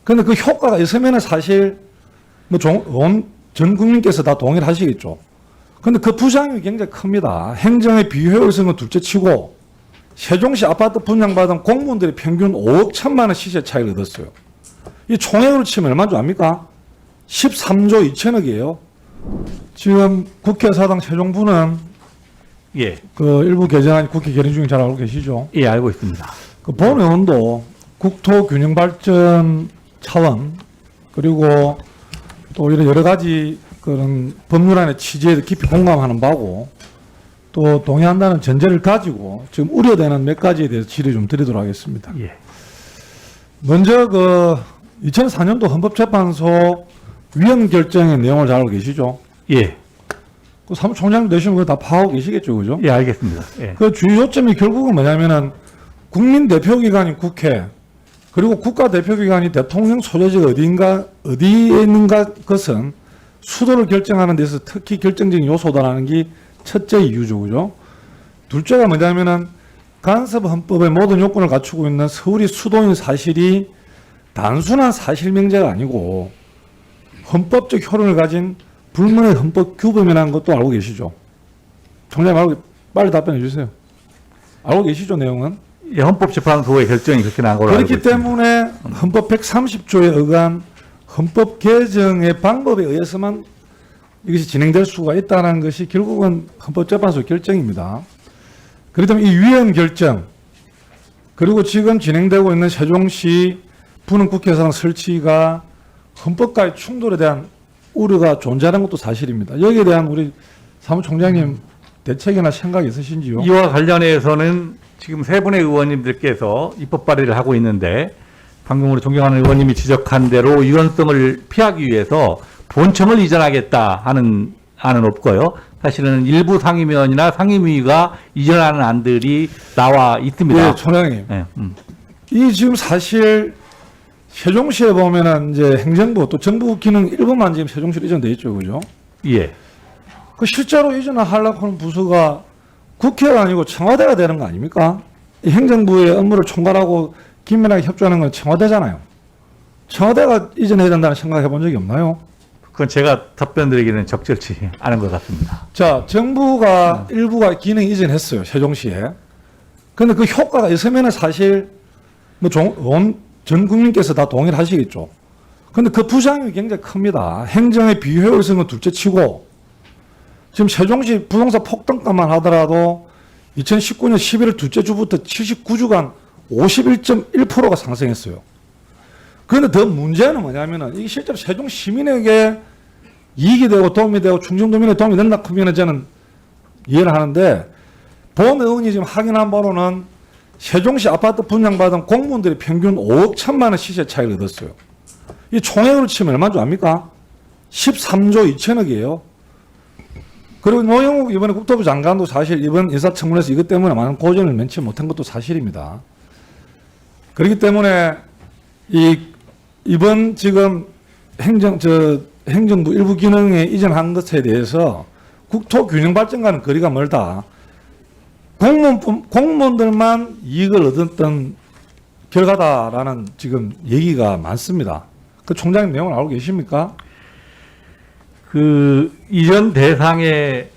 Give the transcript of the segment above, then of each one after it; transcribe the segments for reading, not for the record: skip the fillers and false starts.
근데 그 효과가 있으면 사실 전 국민께서 다 동의를 하시겠죠. 근데 그 부작용이 굉장히 큽니다. 행정의 비효율성은 둘째 치고 세종시 아파트 분양받은 공무원들이 평균 5억 1천만 원 시세 차익을 얻었어요. 이 총액으로 치면 얼마인 줄 압니까? 13조 2천억이에요. 지금 국회 사당 세종부는 예. 그 일부 개정안이 국회 결의 중에 잘 알고 계시죠? 예, 알고 있습니다. 그 본 의원도 국토균형발전 차원 그리고 또 이런 여러 가지 그런 법률안의 취지에 깊이 공감하는 바고 또 동의한다는 전제를 가지고 지금 우려되는 몇 가지에 대해서 질의 좀 드리도록 하겠습니다. 예. 먼저 그 2004년도 헌법재판소 위헌 결정의 내용을 잘 알고 계시죠? 예. 그 사무총장 되시면 그거 다 파악하고 계시겠죠, 그죠? 예, 알겠습니다. 예. 그 주요 요점이 결국은 뭐냐면은 국민 대표기관인 국회 그리고 국가 대표기관이 대통령 소재지가 어디에 있는가 것은 수도를 결정하는 데서 특히 결정적인 요소다라는 게 첫째 이유죠, 그죠? 둘째가 뭐냐면은 간섭 헌법의 모든 요건을 갖추고 있는 서울이 수도인 사실이 단순한 사실 명제가 아니고 헌법적 효력을 가진 불문의 헌법 규범이라는 것도 알고 계시죠? 총장님 알고 빨리 답변해 주세요. 알고 계시죠, 내용은? 예, 헌법재판소의 결정이 그렇게 난 걸로 알고 그렇기 있습니다. 때문에 헌법 130조에 의한 헌법 개정의 방법에 의해서만 이것이 진행될 수가 있다는 것이 결국은 헌법재판소 결정입니다. 그렇기 때문에 이 위헌 결정 그리고 지금 진행되고 있는 세종시 부능국회의사당 설치가 헌법과의 충돌에 대한 우려가 존재하는 것도 사실입니다. 여기에 대한 우리 사무총장님 대책이나 생각이 있으신지요? 이와 관련해서는 지금 세 분의 의원님들께서 입법 발의를 하고 있는데 방금 우리 존경하는 의원님이 지적한 대로 유연성을 피하기 위해서 본청을 이전하겠다 하는 안은 없고요. 사실은 일부 상임위원이나 상임위가 이전하는 안들이 나와 있습니다. 예, 총장님. 예, 이 지금 사실 세종시에 보면은 이제 행정부 또 정부 기능 일부만 지금 세종시로 이전돼 있죠, 그죠? 예. 그 실제로 이전하려고 하는 부서가 국회가 아니고 청와대가 되는 거 아닙니까? 이 행정부의 업무를 총괄하고 긴밀하게 협조하는 건 청와대잖아요. 청와대가 이전해야 된다는 생각해 본 적이 없나요? 그건 제가 답변 드리기는 적절치 않은 것 같습니다. 자, 정부가 일부가 기능 이전했어요, 세종시에. 근데 그 효과가 있으면 사실 전 국민께서 다 동의를 하시겠죠. 근데 그 부작용이 굉장히 큽니다. 행정의 비효율성은 둘째 치고 지금 세종시 부동산 폭등값만 하더라도 2019년 11월 둘째 주부터 79주간 51.1%가 상승했어요. 그런데 더 문제는 뭐냐면은 이게 실제로 세종 시민에게 이익이 되고 도움이 되고 충청도민에 도움이 된다 하면 저는 이해를 하는데 본 의원이 지금 확인한 바로는 세종시 아파트 분양받은 공무원들이 평균 5억 1천만 원 시세 차익을 얻었어요. 이 총액으로 치면 얼마인 줄 압니까? 13조 2천억이에요. 그리고 노영욱 이번에 국토부 장관도 사실 이번 인사청문회에서 이것 때문에 많은 고전을 면치 못한 것도 사실입니다. 그렇기 때문에 이번 지금 행정부 일부 기능에 이전한 것에 대해서 국토균형발전과는 거리가 멀다. 공무원들만 이익을 얻었던 결과다라는 지금 얘기가 많습니다. 그 총장님 내용을 알고 계십니까? 그 이전 대상의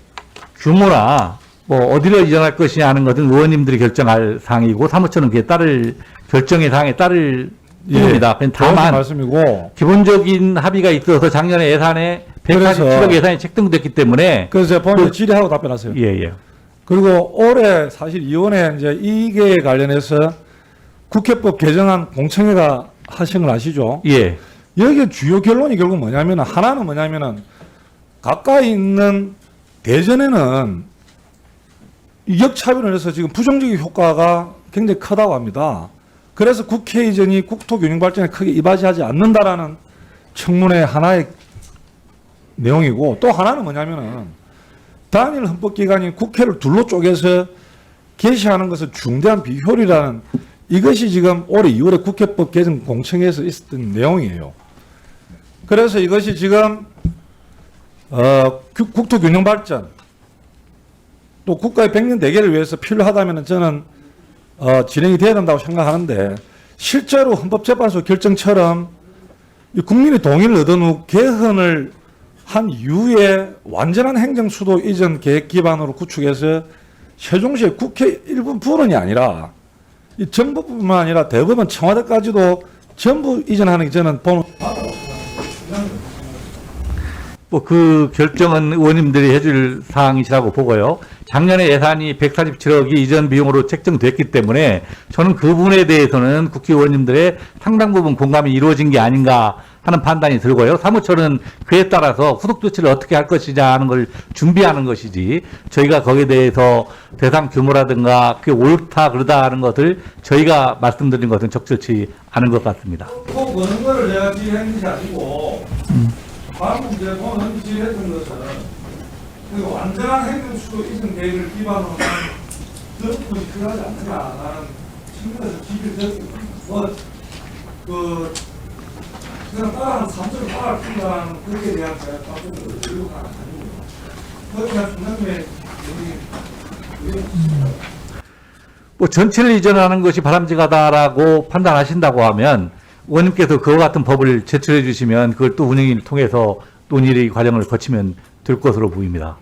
규모나 뭐 어디로 이전할 것이냐 하는 것은 의원님들이 결정할 사항이고 사무처는 그에 따를 결정의 사항에 따를 뿐입니다. 다만 말씀이고 기본적인 합의가 있어서 작년에 예산에 147억 예산이 책정됐기 때문에 그래서 제가 본인 질의하고 답변하세요. 예. 그리고 올해 사실 이번에 이제 이게 관련해서 국회법 개정안 공청회가 하신 걸 아시죠? 예. 여기에 주요 결론이 결국 뭐냐면은 하나는 뭐냐면은 가까이 있는 대전에는 이격차별을 해서 지금 부정적인 효과가 굉장히 크다고 합니다. 그래서 국회 이전이 국토균형발전에 크게 이바지하지 않는다라는 청문회 하나의 내용이고 또 하나는 뭐냐면은 단일 헌법기관인 국회를 둘로 쪼개서 개시하는 것은 중대한 비효율이라는 이것이 지금 올해 2월에 국회법 개정 공청회에서 있었던 내용이에요. 그래서 이것이 지금 국토균형발전 또 국가의 100년 대계를 위해서 필요하다면 저는 진행이 돼야 된다고 생각하는데 실제로 헌법재판소 결정처럼 이 국민의 동의를 얻은 후 개헌을 한 이후에 완전한 행정 수도 이전 계획 기반으로 구축해서 세종시의 국회 일부 불원이 아니라 이 정부뿐만 아니라 대법원 청와대까지도 전부 이전하는 게 저는 보는 뭐 그 결정은 의원님들이 해줄 사항이시라고 보고요. 작년에 예산이 147억이 이전 비용으로 책정됐기 때문에 저는 그 부분에 대해서는 국회의원님들의 상당 부분 공감이 이루어진 게 아닌가 하는 판단이 들고요. 사무처는 그에 따라서 후속 조치를 어떻게 할 것이냐 하는 걸 준비하는 것이지 저희가 거기에 대해서 대상 규모라든가 그게 옳다 그러다 하는 것을 저희가 말씀드린 것은 적절치 않은 것 같습니다. 꼭 어느 거를 내가 지휘한 것이 아니고 방금 이제 보는 지휘했던 것은 그 완전한 행정수도 이전 계획을 기반으로 한 부분이 필요하지 않느냐라는 측면에서 지휘를 드렸습니다. 그냥 따라하는 3점을 따라 풀다라는 거기에 대한 제가 따뜻한 의료가 아니고요. 거기에 대한 중앙의 뭐 전체를 이전하는 것이 바람직하다라고 판단하신다고 하면 의원님께서 그와 같은 법을 제출해 주시면 그걸 또 운영위를 통해서 논의 과정을 거치면 될 것으로 보입니다.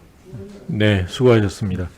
네, 수고하셨습니다.